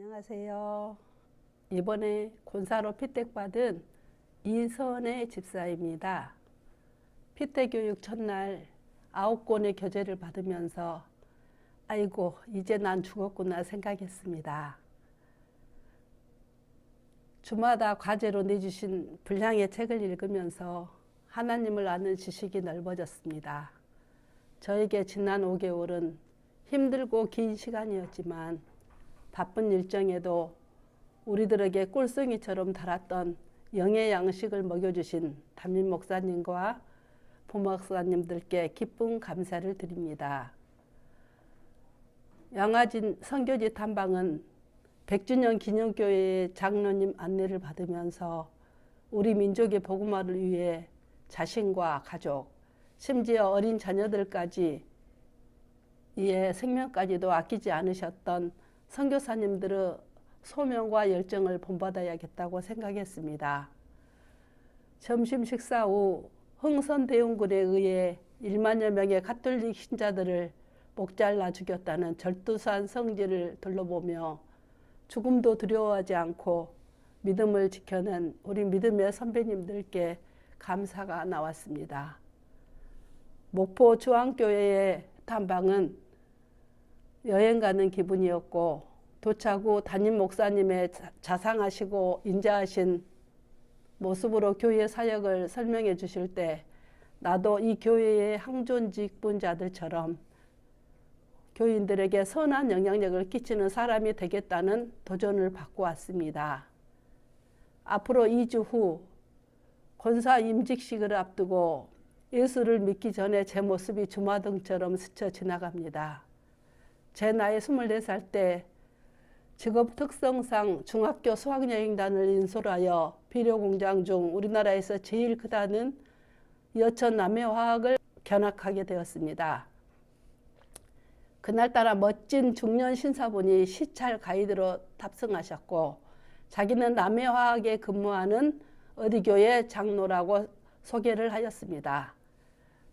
안녕하세요. 이번에 권사로 피택받은 이선혜 집사입니다. 피택교육 첫날 9권의 교재를 받으면서 아이고 이제 난 죽었구나 생각했습니다. 주마다 과제로 내주신 분량의 책을 읽으면서 하나님을 아는 지식이 넓어졌습니다. 저에게 지난 5개월은 힘들고 긴 시간이었지만 바쁜 일정에도 우리들에게 꿀송이처럼 달았던 영의 양식을 먹여주신 담임 목사님과 부목사님들께 기쁜 감사를 드립니다. 양화진 선교지 탐방은 100주년 기념교회의 장로님 안내를 받으면서 우리 민족의 복음화를 위해 자신과 가족, 심지어 어린 자녀들까지 이에 생명까지도 아끼지 않으셨던 선교사님들의 소명과 열정을 본받아야겠다고 생각했습니다. 점심 식사 후 흥선대원군에 의해 1만여 명의 가톨릭 신자들을 목잘라 죽였다는 절두산 성지를 둘러보며 죽음도 두려워하지 않고 믿음을 지켜낸 우리 믿음의 선배님들께 감사가 나왔습니다. 목포 중앙교회의 탐방은 여행 가는 기분이었고 도착 후 담임 목사님의 자상하시고 인자하신 모습으로 교회 사역을 설명해 주실 때 나도 이 교회의 항존직분자들처럼 교인들에게 선한 영향력을 끼치는 사람이 되겠다는 도전을 받고 왔습니다. 앞으로 2주 후 권사 임직식을 앞두고 예수를 믿기 전에 제 모습이 주마등처럼 스쳐 지나갑니다. 제 나이 24살 때 직업 특성상 중학교 수학여행단을 인솔하여 비료공장 중 우리나라에서 제일 크다는 여천 남해화학을 견학하게 되었습니다. 그날따라 멋진 중년 신사분이 시찰 가이드로 탑승하셨고 자기는 남해화학에 근무하는 어디 교회 장로라고 소개를 하였습니다.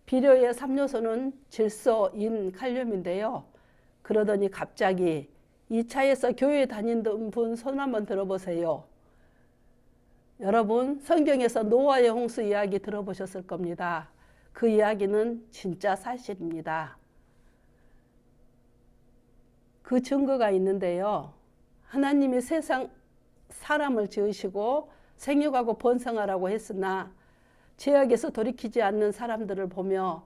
비료의 3요소는 질소, 인, 칼륨인데요. 그러더니 갑자기 이 차에서 교회 다니던 분 손 한번 들어보세요. 여러분 성경에서 노아의 홍수 이야기 들어보셨을 겁니다. 그 이야기는 진짜 사실입니다. 그 증거가 있는데요. 하나님이 세상 사람을 지으시고 생육하고 번성하라고 했으나 죄악에서 돌이키지 않는 사람들을 보며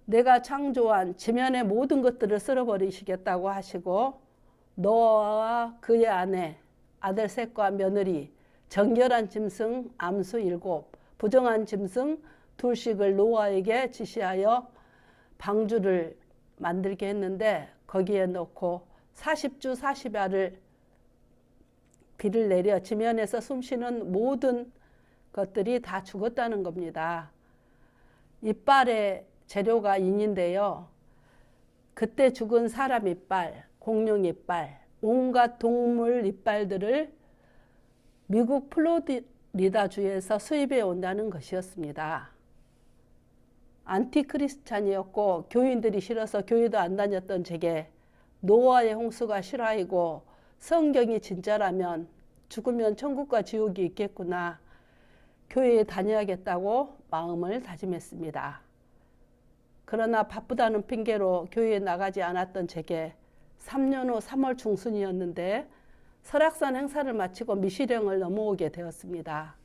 내가 창조한 지면의 모든 것들을 쓸어버리시겠다고 하시고 노아와 그의 아내, 아들 셋과 며느리, 정결한 짐승 암수 7, 부정한 짐승 2씩을 노아에게 지시하여 방주를 만들게 했는데 거기에 넣고 40주 40야를 비를 내려 지면에서 숨쉬는 모든 것들이 다 죽었다는 겁니다. 이빨의 재료가 인인데요. 그때 죽은 사람 이빨, 공룡 이빨, 온갖 동물 이빨들을 미국 플로리다주에서 수입해 온다는 것이었습니다. 안티크리스찬이었고 교인들이 싫어서 교회도 안 다녔던 제게 노아의 홍수가 실화이고 성경이 진짜라면 죽으면 천국과 지옥이 있겠구나. 교회에 다녀야겠다고 마음을 다짐했습니다. 그러나 바쁘다는 핑계로 교회에 나가지 않았던 제게 3년 후 3월 중순이었는데 설악산 행사를 마치고 미시령을 넘어오게 되었습니다.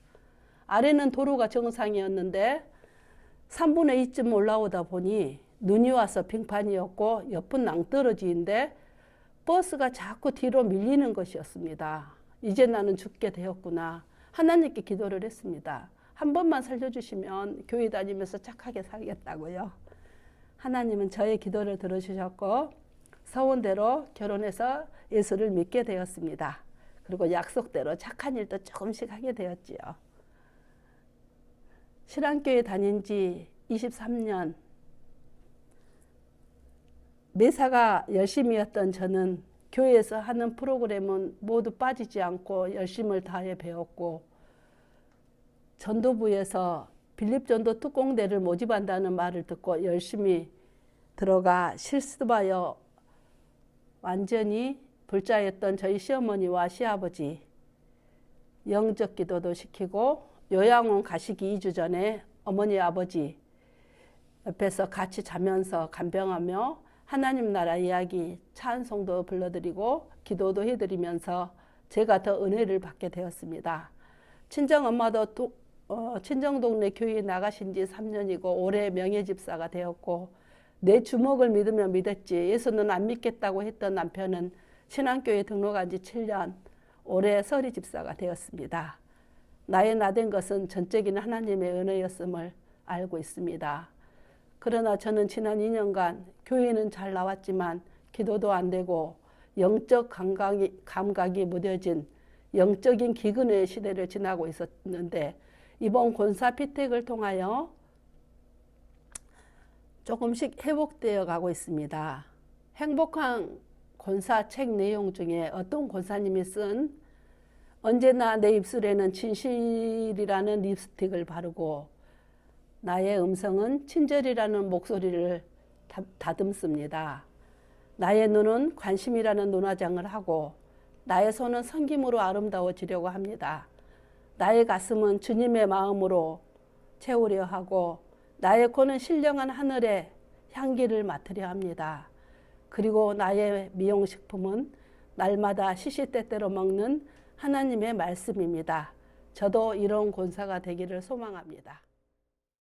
아래는 도로가 정상이었는데 3분의 2쯤 올라오다 보니 눈이 와서 빙판이었고 옆은 낭떠러지인데 버스가 자꾸 뒤로 밀리는 것이었습니다. 이제 나는 죽게 되었구나. 하나님께 기도를 했습니다. 한 번만 살려주시면 교회 다니면서 착하게 살겠다고요. 하나님은 저의 기도를 들어주셨고 서원대로 결혼해서 예수를 믿게 되었습니다. 그리고 약속대로 착한 일도 조금씩 하게 되었지요. 신앙교회 다닌 지 23년 매사가 열심이었던 저는 교회에서 하는 프로그램은 모두 빠지지 않고 열심을 다해 배웠고 전도부에서 빌립전도 특공대를 모집한다는 말을 듣고 열심히 들어가 실습하여 완전히 불자였던 저희 시어머니와 시아버지 영적 기도도 시키고 요양원 가시기 2주 전에 어머니 아버지 옆에서 같이 자면서 간병하며 하나님 나라 이야기 찬송도 불러드리고 기도도 해드리면서 제가 더 은혜를 받게 되었습니다. 친정엄마도 친정 동네 교회에 나가신 지 3년이고 올해 명예집사가 되었고 내 주먹을 믿으면 믿었지 예수는 안 믿겠다고 했던 남편은 신앙교회 등록한 지 7년 올해 서리집사가 되었습니다. 나의 나된 것은 전적인 하나님의 은혜였음을 알고 있습니다. 그러나 저는 지난 2년간 교회는 잘 나왔지만 기도도 안 되고 영적 감각이 무뎌진 영적인 기근의 시대를 지나고 있었는데 이번 권사 피택을 통하여 조금씩 회복되어 가고 있습니다. 행복한 권사 책 내용 중에 어떤 권사님이 쓴 언제나 내 입술에는 진실이라는 립스틱을 바르고 나의 음성은 친절이라는 목소리를 다듬습니다. 나의 눈은 관심이라는 눈화장을 하고 나의 손은 섬김으로 아름다워지려고 합니다. 나의 가슴은 주님의 마음으로 채우려 하고 나의 코는 신령한 하늘의 향기를 맡으려 합니다. 그리고 나의 미용식품은 날마다 시시때때로 먹는 하나님의 말씀입니다. 저도 이런 권사가 되기를 소망합니다.